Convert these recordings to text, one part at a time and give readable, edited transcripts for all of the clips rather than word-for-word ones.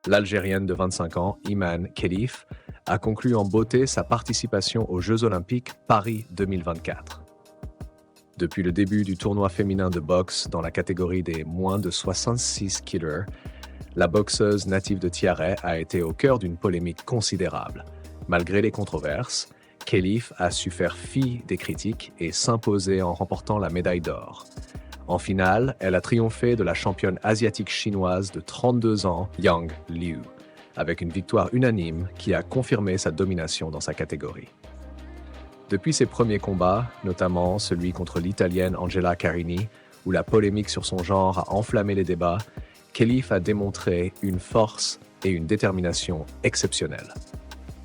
L'Algérienne de 25 ans, Iman Khelif, a conclu en beauté sa participation aux Jeux Olympiques Paris 2024. Depuis le début du tournoi féminin de boxe dans la catégorie des moins de 66 kg, la boxeuse native de Tiaret a été au cœur d'une polémique considérable. Malgré les controverses, Khelif a su faire fi des critiques et s'imposer en remportant la médaille d'or. En finale, elle a triomphé de la championne asiatique chinoise de 32 ans, Yang Liu, avec une victoire unanime qui a confirmé sa domination dans sa catégorie. Depuis ses premiers combats, notamment celui contre l'Italienne Angela Carini, où la polémique sur son genre a enflammé les débats, Khelif a démontré une force et une détermination exceptionnelles.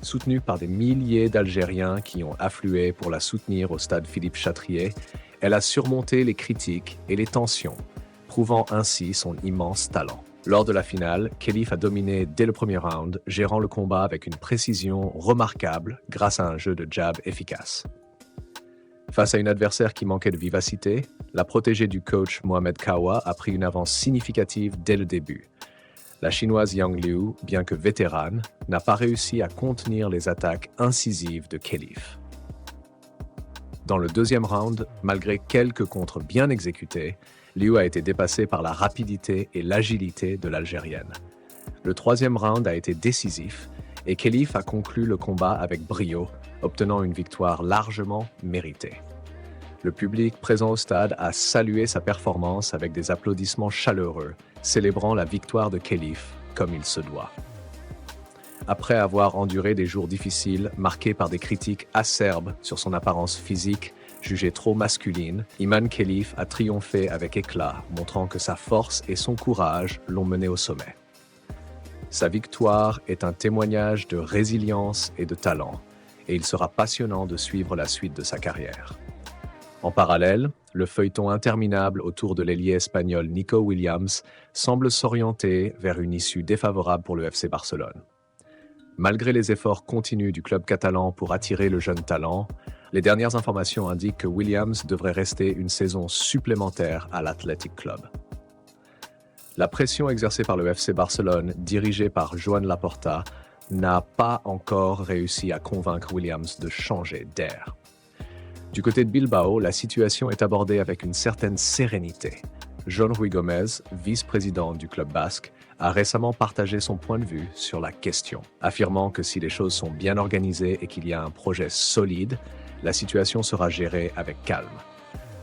Soutenue par des milliers d'Algériens qui ont afflué pour la soutenir au stade Philippe Chatrier, elle a surmonté les critiques et les tensions, prouvant ainsi son immense talent. Lors de la finale, Khelif a dominé dès le premier round, gérant le combat avec une précision remarquable grâce à un jeu de jab efficace. Face à une adversaire qui manquait de vivacité, la protégée du coach Mohamed Kawa a pris une avance significative dès le début. La chinoise Yang Liu, bien que vétérane, n'a pas réussi à contenir les attaques incisives de Khelif. Dans le deuxième round, malgré quelques contres bien exécutés, Liu a été dépassée par la rapidité et l'agilité de l'Algérienne. Le troisième round a été décisif et Khelif a conclu le combat avec brio, obtenant une victoire largement méritée. Le public présent au stade a salué sa performance avec des applaudissements chaleureux, célébrant la victoire de Khelif comme il se doit. Après avoir enduré des jours difficiles marqués par des critiques acerbes sur son apparence physique, jugée trop masculine, Iman Khelif a triomphé avec éclat, montrant que sa force et son courage l'ont mené au sommet. Sa victoire est un témoignage de résilience et de talent, et il sera passionnant de suivre la suite de sa carrière. En parallèle, le feuilleton interminable autour de l'ailier espagnol Nico Williams semble s'orienter vers une issue défavorable pour le FC Barcelone. Malgré les efforts continus du club catalan pour attirer le jeune talent, les dernières informations indiquent que Williams devrait rester une saison supplémentaire à l'Athletic Club. La pression exercée par le FC Barcelone, dirigé par Joan Laporta, n'a pas encore réussi à convaincre Williams de changer d'air. Du côté de Bilbao, la situation est abordée avec une certaine sérénité. Jon Rui Gomez, vice-président du club basque, a récemment partagé son point de vue sur la question, affirmant que si les choses sont bien organisées et qu'il y a un projet solide, la situation sera gérée avec calme.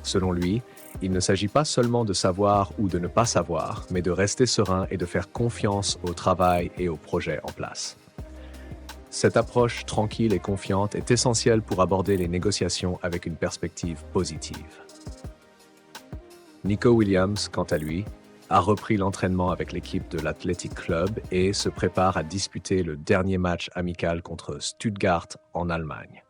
Selon lui, il ne s'agit pas seulement de savoir ou de ne pas savoir, mais de rester serein et de faire confiance au travail et au projet en place. Cette approche tranquille et confiante est essentielle pour aborder les négociations avec une perspective positive. Nico Williams, quant à lui, a repris l'entraînement avec l'équipe de l'Athletic Club et se prépare à disputer le dernier match amical contre Stuttgart en Allemagne.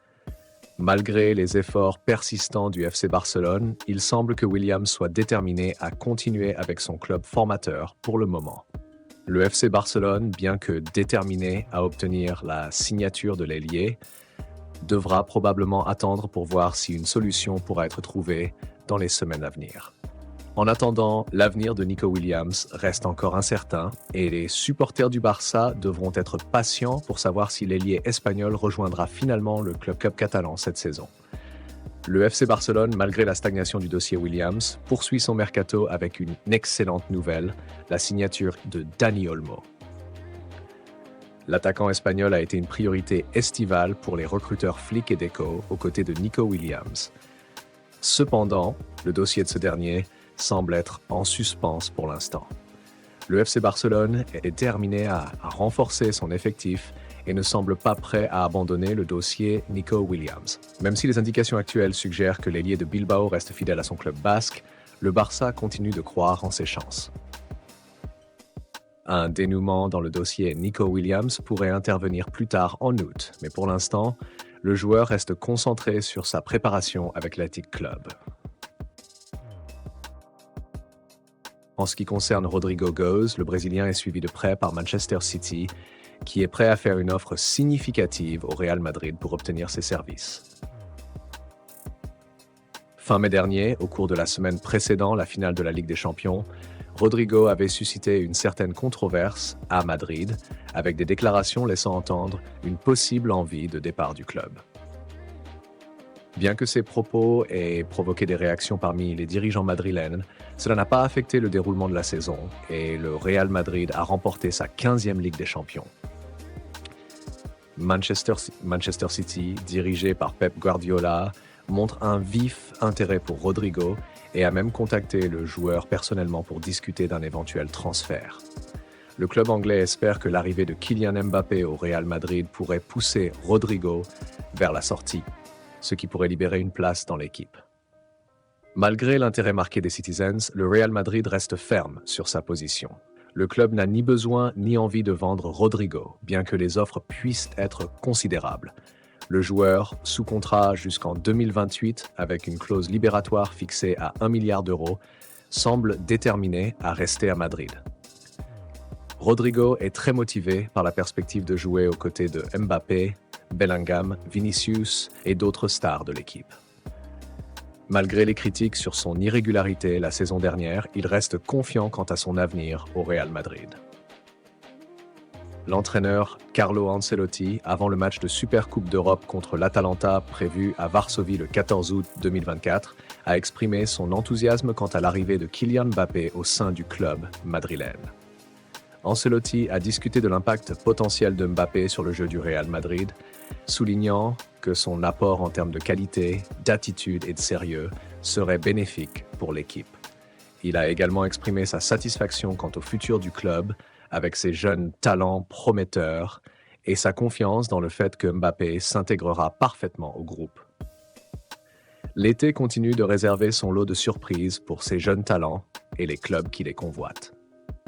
Malgré les efforts persistants du FC Barcelone, il semble que Williams soit déterminé à continuer avec son club formateur pour le moment. Le FC Barcelone, bien que déterminé à obtenir la signature de l'ailier, devra probablement attendre pour voir si une solution pourra être trouvée dans les semaines à venir. En attendant, l'avenir de Nico Williams reste encore incertain et les supporters du Barça devront être patients pour savoir si l'ailier espagnol rejoindra finalement le club catalan cette saison. Le FC Barcelone, malgré la stagnation du dossier Williams, poursuit son mercato avec une excellente nouvelle, la signature de Dani Olmo. L'attaquant espagnol a été une priorité estivale pour les recruteurs Flick et Deco aux côtés de Nico Williams. Cependant, le dossier de ce dernier semble être en suspens pour l'instant. Le FC Barcelone est déterminé à renforcer son effectif et ne semble pas prêt à abandonner le dossier Nico Williams. Même si les indications actuelles suggèrent que l'ailier de Bilbao reste fidèle à son club basque, le Barça continue de croire en ses chances. Un dénouement dans le dossier Nico Williams pourrait intervenir plus tard en août, mais pour l'instant, le joueur reste concentré sur sa préparation avec l'Athletic Club. En ce qui concerne Rodrigo Goes, le Brésilien est suivi de près par Manchester City, qui est prêt à faire une offre significative au Real Madrid pour obtenir ses services. Fin mai dernier, au cours de la semaine précédant la finale de la Ligue des Champions, Rodrigo avait suscité une certaine controverse à Madrid, avec des déclarations laissant entendre une possible envie de départ du club. Bien que ces propos aient provoqué des réactions parmi les dirigeants madrilènes, cela n'a pas affecté le déroulement de la saison et le Real Madrid a remporté sa 15e Ligue des Champions. Manchester City, dirigé par Pep Guardiola, montre un vif intérêt pour Rodrigo et a même contacté le joueur personnellement pour discuter d'un éventuel transfert. Le club anglais espère que l'arrivée de Kylian Mbappé au Real Madrid pourrait pousser Rodrigo vers la sortie, ce qui pourrait libérer une place dans l'équipe. Malgré l'intérêt marqué des Citizens, le Real Madrid reste ferme sur sa position. Le club n'a ni besoin ni envie de vendre Rodrigo, bien que les offres puissent être considérables. Le joueur, sous contrat jusqu'en 2028 avec une clause libératoire fixée à 1 milliard d'euros, semble déterminé à rester à Madrid. Rodrigo est très motivé par la perspective de jouer aux côtés de Mbappé, Bellingham, Vinicius et d'autres stars de l'équipe. Malgré les critiques sur son irrégularité la saison dernière, il reste confiant quant à son avenir au Real Madrid. L'entraîneur Carlo Ancelotti, avant le match de Supercoupe d'Europe contre l'Atalanta prévu à Varsovie le 14 août 2024, a exprimé son enthousiasme quant à l'arrivée de Kylian Mbappé au sein du club madrilène. Ancelotti a discuté de l'impact potentiel de Mbappé sur le jeu du Real Madrid, soulignant que son apport en termes de qualité, d'attitude et de sérieux serait bénéfique pour l'équipe. Il a également exprimé sa satisfaction quant au futur du club avec ses jeunes talents prometteurs et sa confiance dans le fait que Mbappé s'intégrera parfaitement au groupe. L'été continue de réserver son lot de surprises pour ces jeunes talents et les clubs qui les convoitent.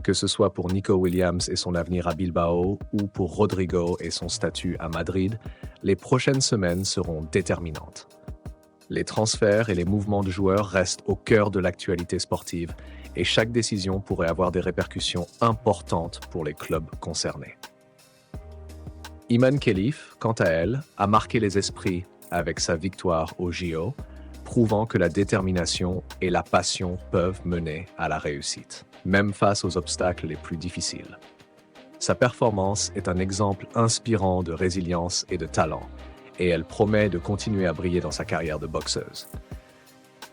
Que ce soit pour Nico Williams et son avenir à Bilbao ou pour Rodrigo et son statut à Madrid, les prochaines semaines seront déterminantes. Les transferts et les mouvements de joueurs restent au cœur de l'actualité sportive et chaque décision pourrait avoir des répercussions importantes pour les clubs concernés. Iman Khelif, quant à elle, a marqué les esprits avec sa victoire au JO, prouvant que la détermination et la passion peuvent mener à la réussite, même face aux obstacles les plus difficiles. Sa performance est un exemple inspirant de résilience et de talent, et elle promet de continuer à briller dans sa carrière de boxeuse.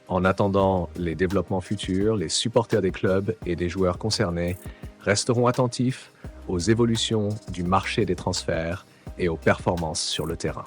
En attendant les développements futurs, les supporters des clubs et des joueurs concernés resteront attentifs aux évolutions du marché des transferts et aux performances sur le terrain.